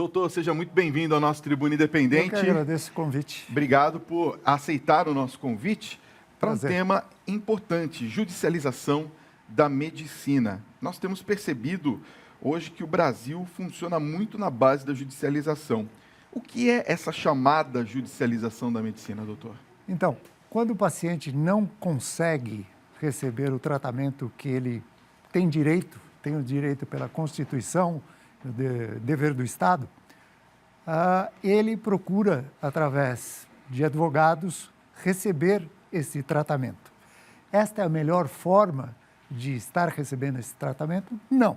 Doutor, seja muito bem-vindo ao nosso Tribuna Independente. Eu que agradeço o convite. Obrigado por aceitar o nosso convite para um Prazer. tema importante, judicialização da medicina. Nós temos percebido hoje que o Brasil funciona muito na base da judicialização. O que é essa chamada judicialização da medicina, doutor? Então, quando o paciente não consegue receber o tratamento que ele tem o direito pela Constituição, dever do Estado, ele procura, através de advogados, receber esse tratamento. Esta é a melhor forma de estar recebendo esse tratamento? Não,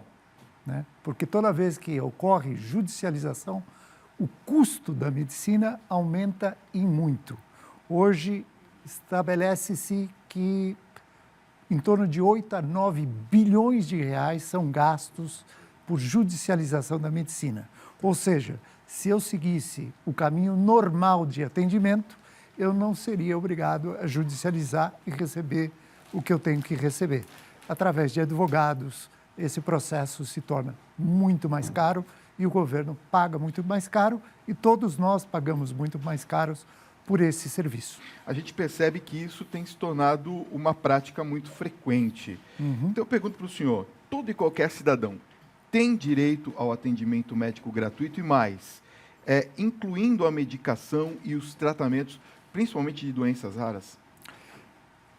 né? Porque toda vez que ocorre judicialização, o custo da medicina aumenta em muito. Hoje, estabelece-se que em torno de 8 a 9 bilhões de reais são gastos por judicialização da medicina. Ou seja, se eu seguisse o caminho normal de atendimento, eu não seria obrigado a judicializar e receber o que eu tenho que receber. Através de advogados, esse processo se torna muito mais caro e o governo paga muito mais caro e todos nós pagamos muito mais caros por esse serviço. A gente percebe que isso tem se tornado uma prática muito frequente. Então eu pergunto para o senhor, todo e qualquer cidadão tem direito ao atendimento médico gratuito e mais, incluindo a medicação e os tratamentos, principalmente de doenças raras?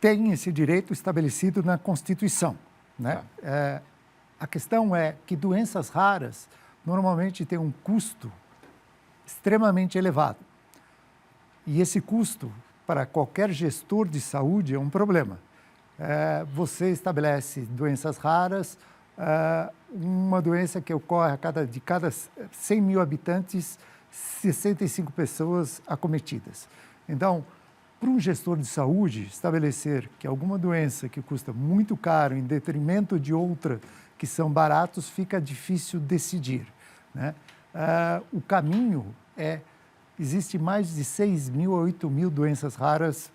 Tem esse direito estabelecido na Constituição, né? A questão é que doenças raras normalmente têm um custo extremamente elevado. E esse custo, para qualquer gestor de saúde, é um problema. Você estabelece doenças raras, uma doença que ocorre de cada 100 mil habitantes, 65 pessoas acometidas. Então, para um gestor de saúde, estabelecer que alguma doença que custa muito caro em detrimento de outra que são baratos, fica difícil decidir, né? O caminho existe mais de 6 mil a 8 mil doenças raras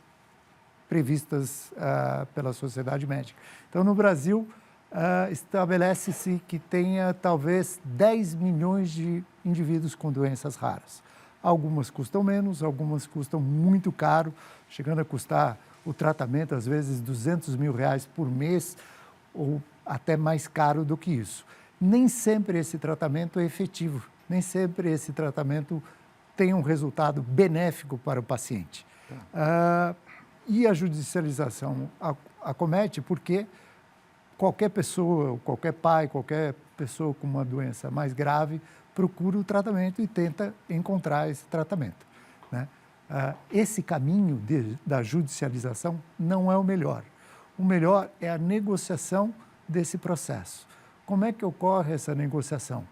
previstas pela Sociedade Médica. Então, no Brasil, estabelece-se que tenha talvez 10 milhões de indivíduos com doenças raras. Algumas custam menos, algumas custam muito caro, chegando a custar o tratamento, às vezes, R$200 mil por mês, ou até mais caro do que isso. Nem sempre esse tratamento é efetivo, nem sempre esse tratamento tem um resultado benéfico para o paciente. E a judicialização acomete porque qualquer pessoa, qualquer pai, qualquer pessoa com uma doença mais grave procura o tratamento e tenta encontrar esse tratamento, né? Esse caminho da judicialização não é o melhor. O melhor é a negociação desse processo. Como é que ocorre essa negociação?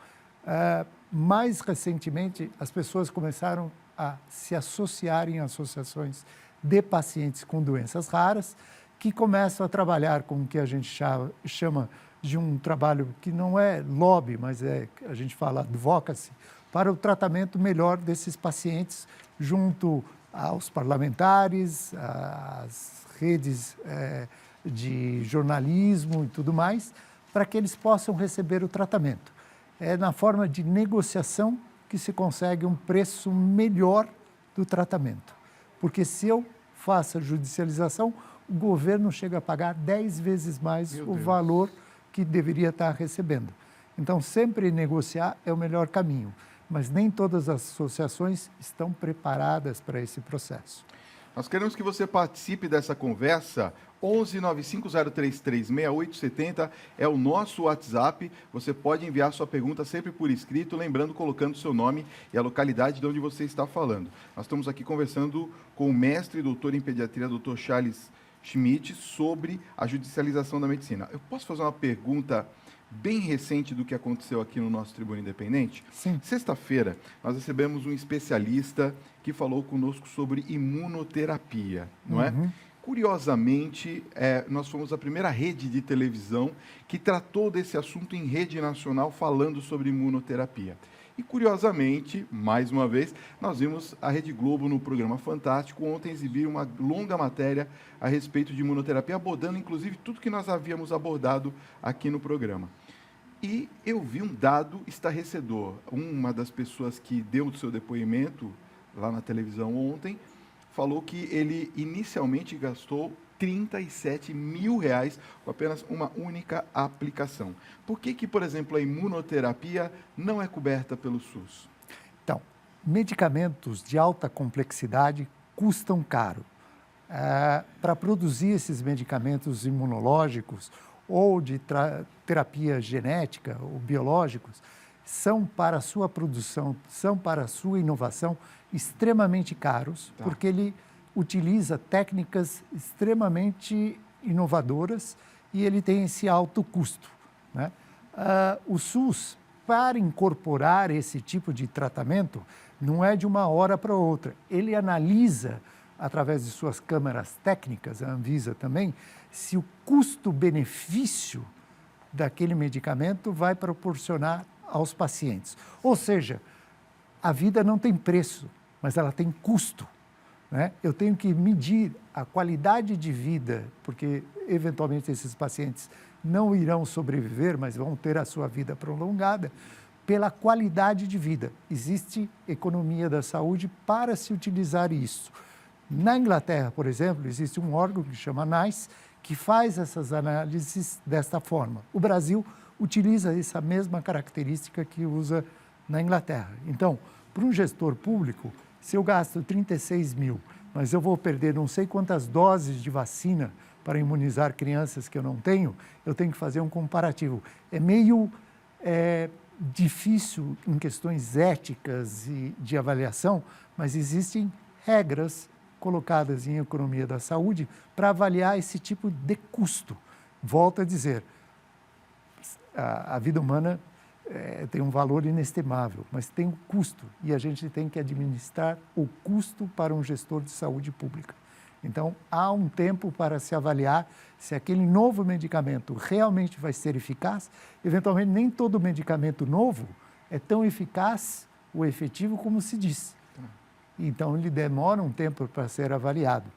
Mais recentemente, as pessoas começaram a se associar em associações de pacientes com doenças raras, que começam a trabalhar com o que a gente chama de um trabalho que não é lobby, mas a gente fala advocacy, para o tratamento melhor desses pacientes junto aos parlamentares, às redes de jornalismo e tudo mais, para que eles possam receber o tratamento. É na forma de negociação que se consegue um preço melhor do tratamento. Porque se eu faço a judicialização, o governo chega a pagar 10 vezes mais o valor que deveria estar recebendo. Então, sempre negociar é o melhor caminho, mas nem todas as associações estão preparadas para esse processo. Nós queremos que você participe dessa conversa. 11 95033 6870 é o nosso WhatsApp. Você pode enviar sua pergunta sempre por escrito, lembrando, colocando seu nome e a localidade de onde você está falando. Nós estamos aqui conversando com o mestre e doutor em pediatria, Dr. Charles Schmidt, sobre a judicialização da medicina. Eu posso fazer uma pergunta bem recente do que aconteceu aqui no nosso Tribuna Independente? Sim. Sexta-feira, nós recebemos um especialista que falou conosco sobre imunoterapia, não é? Curiosamente, nós fomos a primeira rede de televisão que tratou desse assunto em rede nacional, falando sobre imunoterapia. E, curiosamente, mais uma vez, nós vimos a Rede Globo no programa Fantástico ontem exibir uma longa matéria a respeito de imunoterapia, abordando, inclusive, tudo que nós havíamos abordado aqui no programa. E eu vi um dado estarrecedor. Uma das pessoas que deu o seu depoimento lá na televisão ontem falou que ele inicialmente gastou R$ 37 mil com apenas uma única aplicação. Por que, por exemplo, a imunoterapia não é coberta pelo SUS? Então, medicamentos de alta complexidade custam caro. Para produzir esses medicamentos imunológicos ou de terapia genética ou biológicos, são para a sua produção, são para a sua inovação extremamente caros, porque ele utiliza técnicas extremamente inovadoras e ele tem esse alto custo, né? O SUS, para incorporar esse tipo de tratamento, não é de uma hora para outra. Ele analisa, através de suas câmaras técnicas, a Anvisa também, se o custo-benefício daquele medicamento vai proporcionar aos pacientes. Ou seja, a vida não tem preço, mas ela tem custo, né? Eu tenho que medir a qualidade de vida, porque eventualmente esses pacientes não irão sobreviver, mas vão ter a sua vida prolongada, pela qualidade de vida. Existe economia da saúde para se utilizar isso. Na Inglaterra, por exemplo, existe um órgão que se chama NICE, que faz essas análises desta forma. O Brasil utiliza essa mesma característica que usa na Inglaterra. Então, para um gestor público, se eu gasto 36 mil, mas eu vou perder não sei quantas doses de vacina para imunizar crianças que eu não tenho, eu tenho que fazer um comparativo. É meio difícil em questões éticas e de avaliação, mas existem regras colocadas em economia da saúde para avaliar esse tipo de custo. Volto a dizer, a vida humana tem um valor inestimável, mas tem um custo e a gente tem que administrar o custo para um gestor de saúde pública. Então, há um tempo para se avaliar se aquele novo medicamento realmente vai ser eficaz. Eventualmente, nem todo medicamento novo é tão eficaz ou efetivo como se diz. Então, ele demora um tempo para ser avaliado,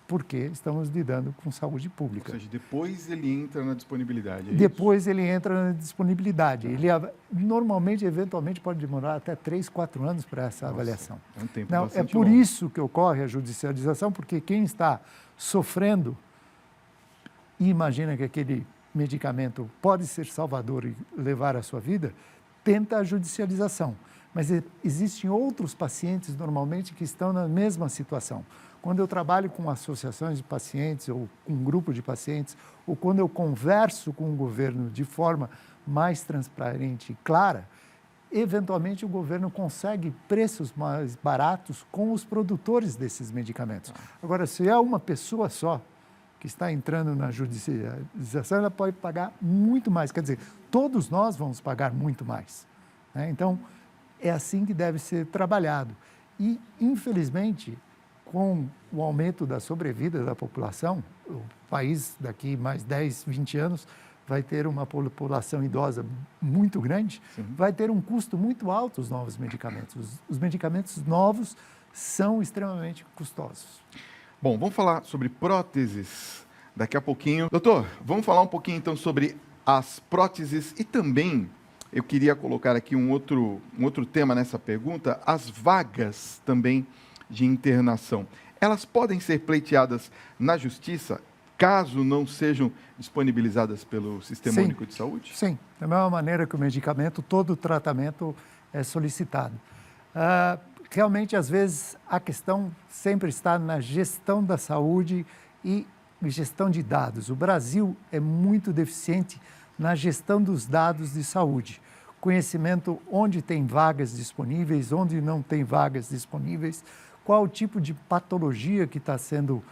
porque estamos lidando com saúde pública. Ou seja, depois ele entra na disponibilidade, Depois ele entra na disponibilidade. Ele normalmente, eventualmente, pode demorar até 3, 4 anos para essa avaliação. É um tempo Não, bastante por longo. isso que ocorre a judicialização, porque quem está sofrendo e imagina que aquele medicamento pode ser salvador e levar a sua vida, tenta a judicialização. Mas existem outros pacientes, normalmente, que estão na mesma situação. Quando eu trabalho com associações de pacientes ou com um grupo de pacientes, ou quando eu converso com o governo de forma mais transparente e clara, eventualmente o governo consegue preços mais baratos com os produtores desses medicamentos. Agora, se é uma pessoa só que está entrando na judicialização, ela pode pagar muito mais. Quer dizer, todos nós vamos pagar muito mais, né? Então, é assim que deve ser trabalhado. E, infelizmente, com o aumento da sobrevida da população, o país daqui mais 10, 20 anos vai ter uma população idosa muito grande, vai ter um custo muito alto os novos medicamentos. Os medicamentos novos são extremamente custosos. Bom, vamos falar sobre próteses daqui a pouquinho. Doutor, vamos falar um pouquinho então sobre as próteses e também eu queria colocar aqui um outro tema nessa pergunta, as vagas também de internação. Elas podem ser pleiteadas na justiça caso não sejam disponibilizadas pelo Sistema Único de Saúde? Sim, da mesma maneira que o medicamento, todo o tratamento é solicitado. Realmente, às vezes, a questão sempre está na gestão da saúde e gestão de dados. O Brasil é muito deficiente na gestão dos dados de saúde. Conhecimento onde tem vagas disponíveis, onde não tem vagas disponíveis, qual o tipo de patologia que está sendo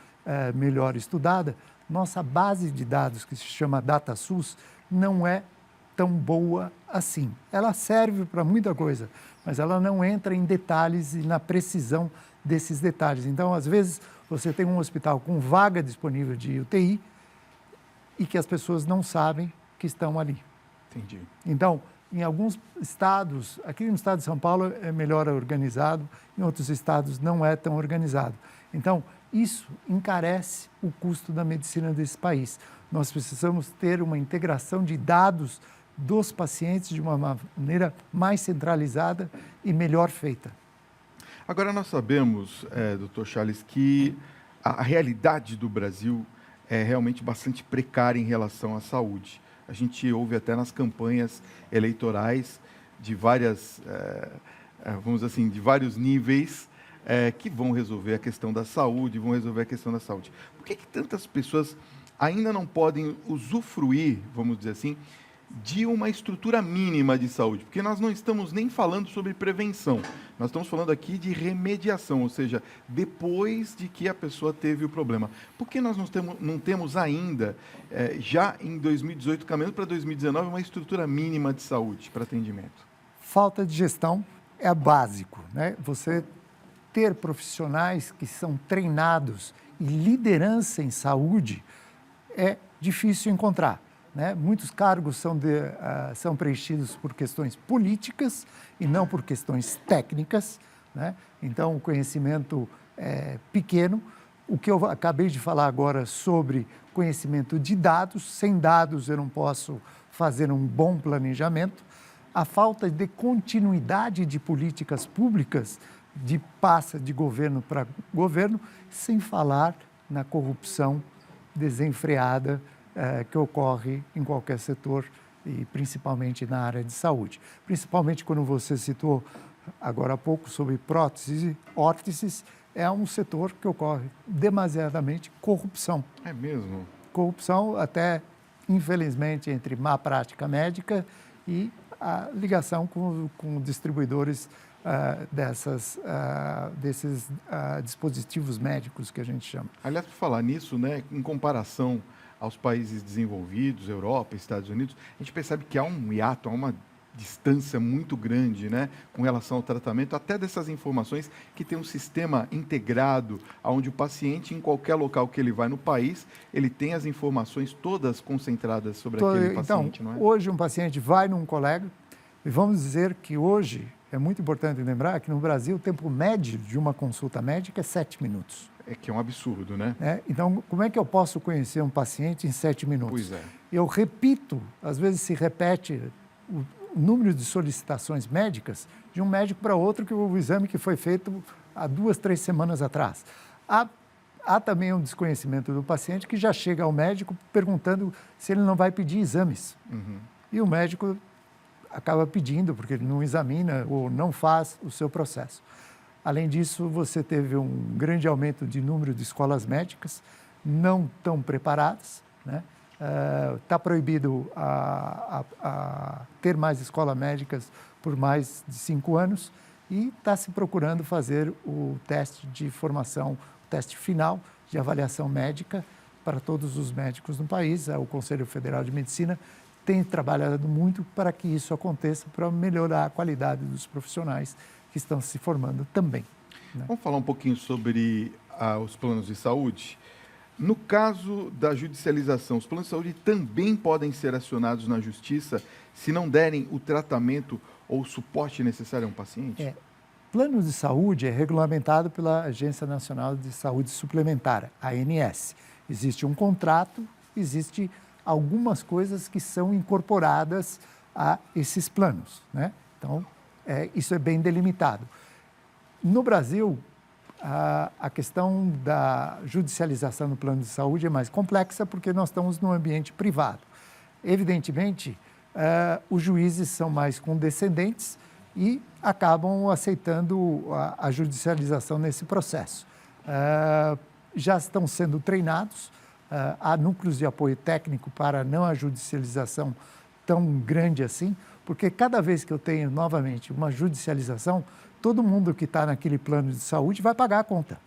melhor estudada. Nossa base de dados, que se chama DataSUS, não é tão boa assim. Ela serve para muita coisa, mas ela não entra em detalhes e na precisão desses detalhes. Então, às vezes, você tem um hospital com vaga disponível de UTI e que as pessoas não sabem que estão ali. Entendi. Então, em alguns estados, aqui no estado de São Paulo é melhor organizado, em outros estados não é tão organizado. Então, isso encarece o custo da medicina desse país. Nós precisamos ter uma integração de dados dos pacientes de uma maneira mais centralizada e melhor feita. Agora, nós sabemos, doutor Charles, que a realidade do Brasil é realmente bastante precária em relação à saúde. A gente ouve até nas campanhas eleitorais de várias, vamos dizer assim, de vários níveis que vão resolver a questão da saúde, Por que tantas pessoas ainda não podem usufruir, vamos dizer assim, de uma estrutura mínima de saúde? Porque nós não estamos nem falando sobre prevenção, nós estamos falando aqui de remediação, ou seja, depois de que a pessoa teve o problema. Por que nós não temos ainda, já em 2018, caminhando para 2019, uma estrutura mínima de saúde para atendimento? Falta de gestão é básico, né? Você ter profissionais que são treinados e liderança em saúde é difícil encontrar, né? Muitos cargos são preenchidos por questões políticas e não por questões técnicas, né? Então, o conhecimento é pequeno. O que eu acabei de falar agora sobre conhecimento de dados, sem dados eu não posso fazer um bom planejamento. A falta de continuidade de políticas públicas passa de governo para governo, sem falar na corrupção desenfreada que ocorre em qualquer setor e principalmente na área de saúde. Principalmente quando você citou agora há pouco sobre próteses e órteses, é um setor que ocorre demasiadamente corrupção. É mesmo? Corrupção até, infelizmente, entre má prática médica e a ligação com distribuidores desses dispositivos médicos que a gente chama. Aliás, por falar nisso, né, em comparação aos países desenvolvidos, Europa, Estados Unidos, a gente percebe que há um hiato, há uma distância muito grande, né, com relação ao tratamento, até dessas informações, que tem um sistema integrado, onde o paciente, em qualquer local que ele vai no país, ele tem as informações todas concentradas sobre aquele paciente, então, não é? Hoje um paciente vai num colega, e vamos dizer que hoje, é muito importante lembrar que no Brasil o tempo médio de uma consulta médica é 7 minutos. É que é um absurdo, né? Então, como é que eu posso conhecer um paciente em 7 minutos? Pois é. Eu repito, às vezes se repete o número de solicitações médicas de um médico para outro que o exame que foi feito há 2, 3 semanas atrás. Há também um desconhecimento do paciente que já chega ao médico perguntando se ele não vai pedir exames. Uhum. E o médico acaba pedindo, porque ele não examina ou não faz o seu processo. Além disso, você teve um grande aumento de número de escolas médicas não tão preparadas, né? Está proibido ter mais escolas médicas por mais de 5 anos e está se procurando fazer o teste de formação, o teste final de avaliação médica para todos os médicos no país. O Conselho Federal de Medicina tem trabalhado muito para que isso aconteça, para melhorar a qualidade dos profissionais que estão se formando também, né? Vamos falar um pouquinho sobre os planos de saúde? No caso da judicialização, os planos de saúde também podem ser acionados na justiça se não derem o tratamento ou o suporte necessário a um paciente? Plano de saúde é regulamentado pela Agência Nacional de Saúde Suplementar, ANS. Existe um contrato, existe algumas coisas que são incorporadas a esses planos, né? Então, isso é bem delimitado. No Brasil, a questão da judicialização do plano de saúde é mais complexa porque nós estamos num ambiente privado. Evidentemente, os juízes são mais condescendentes e acabam aceitando a judicialização nesse processo. Já estão sendo treinados, há núcleos de apoio técnico para não a judicialização tão grande assim, porque cada vez que eu tenho novamente uma judicialização, todo mundo que está naquele plano de saúde vai pagar a conta.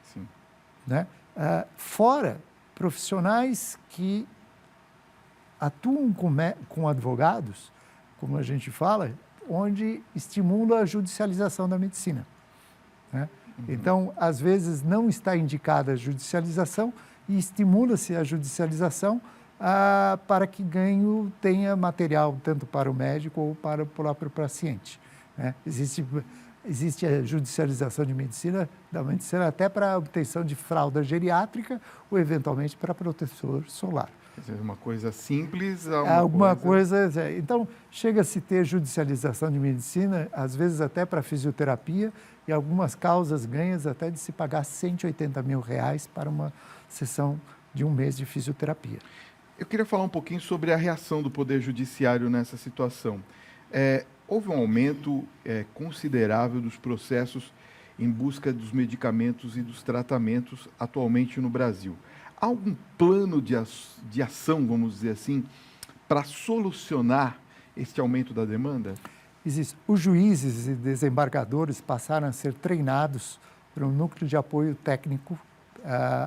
Sim. Né? Fora profissionais que atuam com advogados, como a gente fala, onde estimula a judicialização da medicina, né? Uhum. Então, às vezes, não está indicada a judicialização e estimula-se a judicialização para que ganho tenha material tanto para o médico ou para o próprio paciente, né? Existe existe a judicialização da medicina até para a obtenção de fralda geriátrica ou, eventualmente, para protetor solar. Quer dizer, uma coisa simples Alguma coisa. Então, chega-se a ter judicialização de medicina, às vezes até para fisioterapia, e algumas causas ganhas até de se pagar R$180 mil para uma sessão de um mês de fisioterapia. Eu queria falar um pouquinho sobre a reação do Poder Judiciário nessa situação. Houve um aumento considerável dos processos em busca dos medicamentos e dos tratamentos atualmente no Brasil. Há algum plano de ação, vamos dizer assim, para solucionar este aumento da demanda? Existe. Os juízes e desembargadores passaram a ser treinados por um núcleo de apoio técnico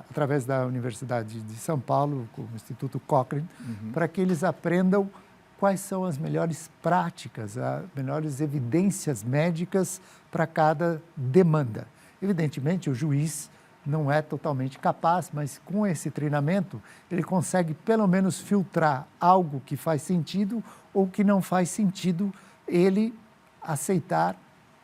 através da Universidade de São Paulo, com o Instituto Cochrane, para que eles aprendam quais são as melhores práticas, as melhores evidências médicas para cada demanda. Evidentemente, o juiz não é totalmente capaz, mas com esse treinamento ele consegue pelo menos filtrar algo que faz sentido ou que não faz sentido ele aceitar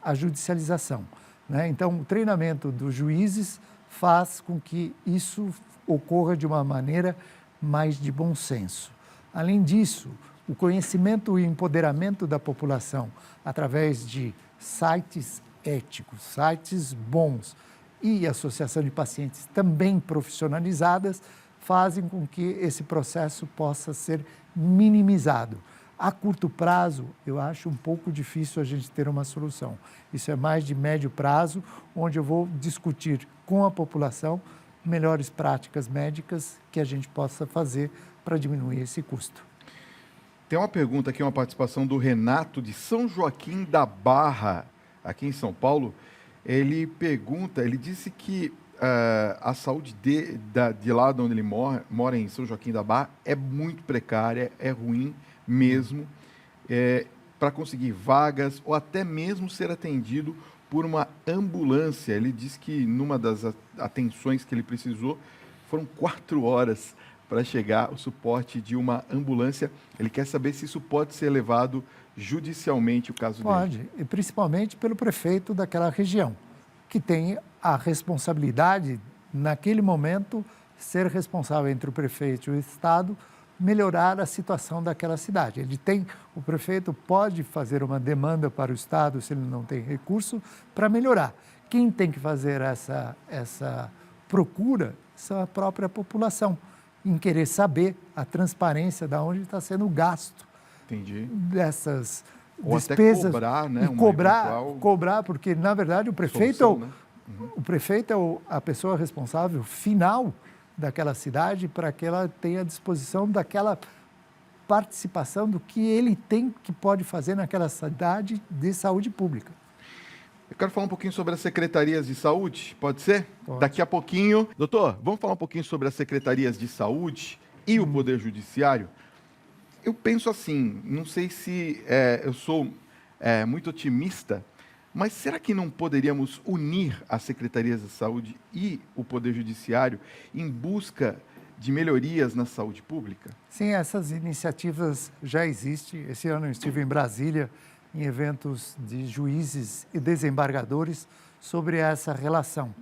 a judicialização, né? Então, o treinamento dos juízes faz com que isso ocorra de uma maneira mais de bom senso. Além disso, o conhecimento e empoderamento da população através de sites éticos, sites bons e associação de pacientes também profissionalizadas fazem com que esse processo possa ser minimizado. A curto prazo, eu acho um pouco difícil a gente ter uma solução. Isso é mais de médio prazo, onde eu vou discutir com a população melhores práticas médicas que a gente possa fazer para diminuir esse custo. Tem uma pergunta aqui, uma participação do Renato de São Joaquim da Barra, aqui em São Paulo. Ele pergunta, ele disse que a saúde de lá de onde ele mora em São Joaquim da Barra, é muito precária, é ruim mesmo, para conseguir vagas ou até mesmo ser atendido por uma ambulância. Ele disse que numa das atenções que ele precisou, foram 4 horas para chegar o suporte de uma ambulância. Ele quer saber se isso pode ser levado judicialmente, o caso dele. Pode, e principalmente pelo prefeito daquela região, que tem a responsabilidade, naquele momento, ser responsável entre o prefeito e o Estado, melhorar a situação daquela cidade. O prefeito pode fazer uma demanda para o Estado, se ele não tem recurso, para melhorar. Quem tem que fazer essa procura são a própria população, em querer saber a transparência de onde está sendo o gasto. Entendi. Dessas ou despesas. Até cobrar, né? E cobrar, porque, na verdade, o prefeito é a pessoa responsável final daquela cidade para que ela tenha disposição daquela participação do que ele tem que pode fazer naquela cidade de saúde pública. Eu quero falar um pouquinho sobre as secretarias de saúde, pode ser? Pode. Daqui a pouquinho. Doutor, vamos falar um pouquinho sobre as secretarias de saúde e o Poder Judiciário? Eu penso assim, não sei se eu sou muito otimista, mas será que não poderíamos unir as secretarias de saúde e o Poder Judiciário em busca de melhorias na saúde pública? Sim, essas iniciativas já existem. Esse ano eu estive em Brasília, em eventos de juízes e desembargadores sobre essa relação,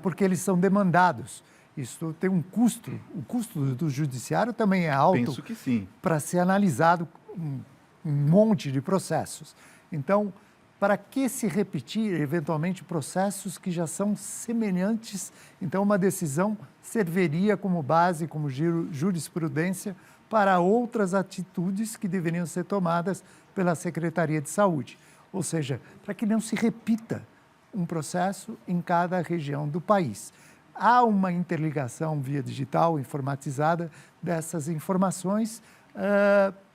porque eles são demandados. Isso tem um custo. O custo do judiciário também é alto. Penso que sim. Para ser analisado um monte de processos. Então, para que se repetir, eventualmente, processos que já são semelhantes? Então, uma decisão serviria como base, como jurisprudência, para outras atitudes que deveriam ser tomadas pela Secretaria de Saúde. Ou seja, para que não se repita um processo em cada região do país. Há uma interligação via digital, informatizada, dessas informações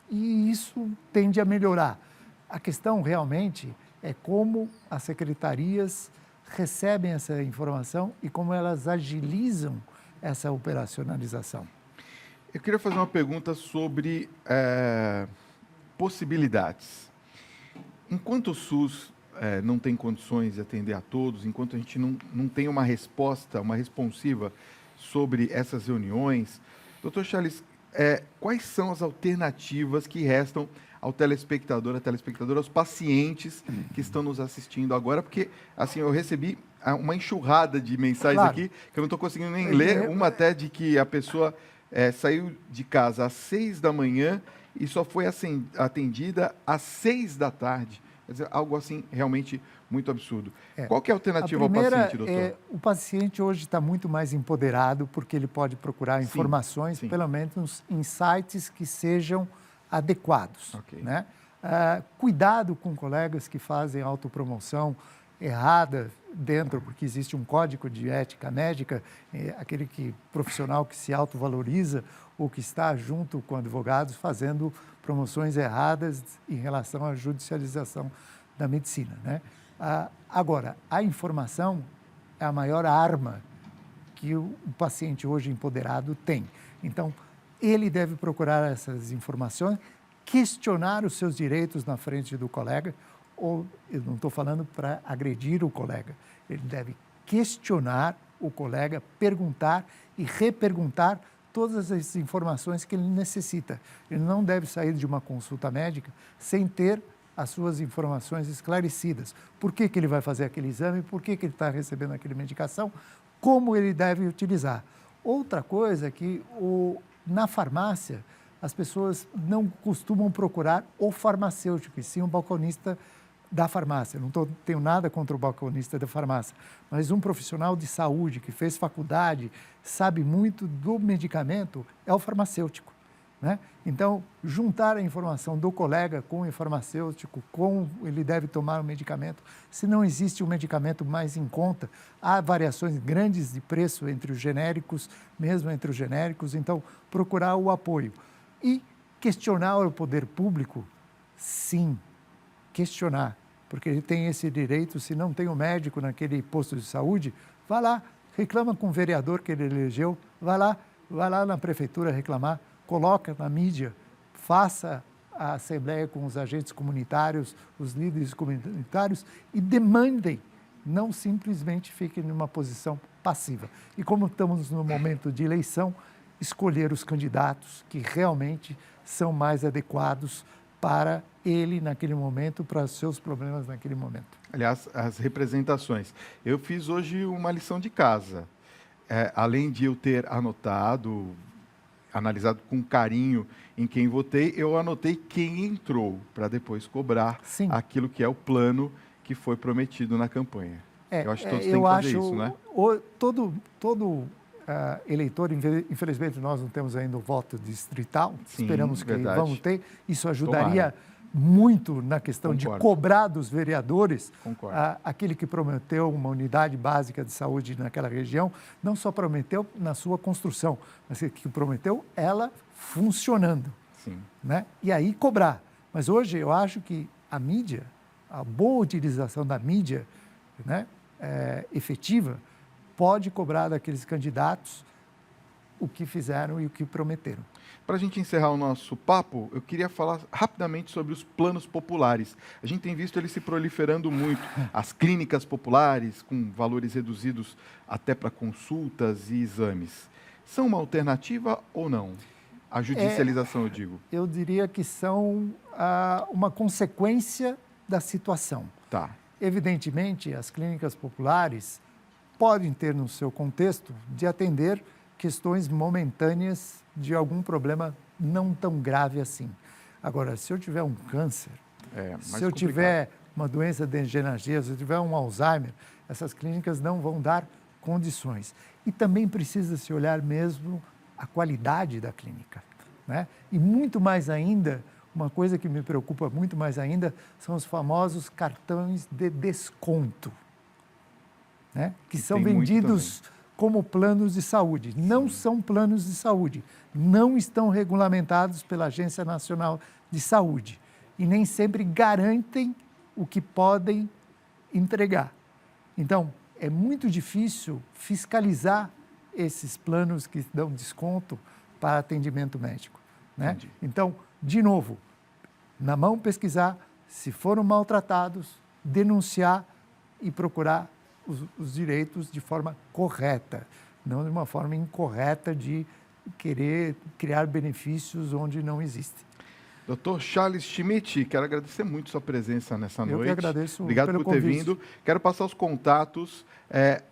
e isso tende a melhorar. A questão realmente é como as secretarias recebem essa informação e como elas agilizam essa operacionalização. Eu queria fazer uma pergunta sobre possibilidades. Enquanto o SUS não tem condições de atender a todos, enquanto a gente não tem uma resposta, uma responsiva sobre essas reuniões, Dr. Charles, quais são as alternativas que restam ao telespectador, à telespectadora, aos pacientes que estão nos assistindo agora, porque assim eu recebi uma enxurrada de mensagens Claro. aqui que eu não estou conseguindo nem ler, uma até de que a pessoa saiu de casa às 6 da manhã e só foi atendida às 6 da tarde. Quer dizer, algo assim realmente muito absurdo. Qual que é a alternativa ao paciente, doutor? O paciente hoje está muito mais empoderado porque ele pode procurar informações, sim. pelo menos em sites que sejam adequados. Ok. Né? Cuidado com colegas que fazem autopromoção errada dentro, porque existe um código de ética médica, aquele profissional que se autovaloriza ou que está junto com advogados fazendo promoções erradas em relação à judicialização da medicina, né? Agora, a informação é a maior arma que o paciente hoje empoderado tem. Então, ele deve procurar essas informações, questionar os seus direitos na frente do colega, ou eu não estou falando para agredir o colega, ele deve questionar o colega, perguntar e reperguntar todas as informações que ele necessita. Ele não deve sair de uma consulta médica sem ter as suas informações esclarecidas. Por que ele vai fazer aquele exame, por que ele está recebendo aquela medicação, como ele deve utilizar. Outra coisa é que na farmácia as pessoas não costumam procurar o farmacêutico, e sim o balconista da farmácia. Não tenho nada contra o balconista da farmácia, mas um profissional de saúde que fez faculdade, sabe muito do medicamento, é o farmacêutico. Né? Então, juntar a informação do colega com o farmacêutico, como ele deve tomar o medicamento. Se não existe um medicamento mais em conta, há variações grandes de preço entre os genéricos, mesmo entre os genéricos, então procurar o apoio. E questionar o poder público, sim, questionar, porque ele tem esse direito. Se não tem um médico naquele posto de saúde, vá lá, reclama com o vereador que ele elegeu, vai lá na prefeitura reclamar, coloca na mídia, faça a assembleia com os agentes comunitários, os líderes comunitários e demandem, não simplesmente fiquem numa posição passiva. E como estamos no momento de eleição, escolher os candidatos que realmente são mais adequados para ele naquele momento, para os seus problemas naquele momento. Aliás, as representações. Eu fiz hoje uma lição de casa. Além de eu ter analisado com carinho em quem votei, eu anotei quem entrou, para depois cobrar aquilo que é o plano que foi prometido na campanha. Eu acho que todos têm que fazer isso, né? Todo eleitor, infelizmente nós não temos ainda o voto distrital, esperamos que vamos ter, isso ajudaria muito na questão de cobrar dos vereadores aquele que prometeu uma unidade básica de saúde naquela região, não só prometeu na sua construção, mas que prometeu ela funcionando. Né? E aí cobrar. Mas hoje eu acho que a mídia, a boa utilização da mídia, né, efetiva, pode cobrar daqueles candidatos o que fizeram e o que prometeram. Para a gente encerrar o nosso papo, eu queria falar rapidamente sobre os planos populares. A gente tem visto eles se proliferando muito. As clínicas populares, com valores reduzidos até para consultas e exames. São uma alternativa ou não? A judicialização, eu digo. Eu diria que são uma consequência da situação. Tá. Evidentemente, as clínicas populares podem ter no seu contexto de atender questões momentâneas de algum problema não tão grave assim. Agora, se eu tiver um câncer, se eu tiver uma doença degenerativa, se eu tiver um Alzheimer, essas clínicas não vão dar condições. E também precisa se olhar mesmo a qualidade da clínica, né? E muito mais ainda, uma coisa que me preocupa muito mais ainda, são os famosos cartões de desconto, né? Que são vendidos como planos de saúde. Não são planos de saúde, não estão regulamentados pela Agência Nacional de Saúde e nem sempre garantem o que podem entregar. Então, é muito difícil fiscalizar esses planos que dão desconto para atendimento médico, né? Então, de novo, na mão pesquisar, se foram maltratados, denunciar e procurar os direitos de forma correta, não de uma forma incorreta de querer criar benefícios onde não existem. Dr. Charles Schmidt, quero agradecer muito sua presença nessa noite. Eu que agradeço Obrigado pelo por ter convite. vindo. Quero passar os contatos,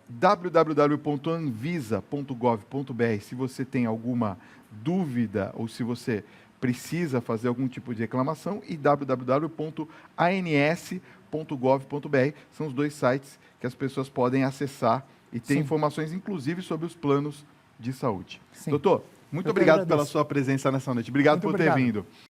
www.anvisa.gov.br, se você tem alguma dúvida ou se você precisa fazer algum tipo de reclamação, e www.ans.gov.br, são os dois sites que as pessoas podem acessar e ter Sim. informações, inclusive, sobre os planos de saúde. Sim. Doutor, muito Eu que obrigado pela agradeço. sua presença nessa noite. Obrigado Muito por ter obrigado. vindo.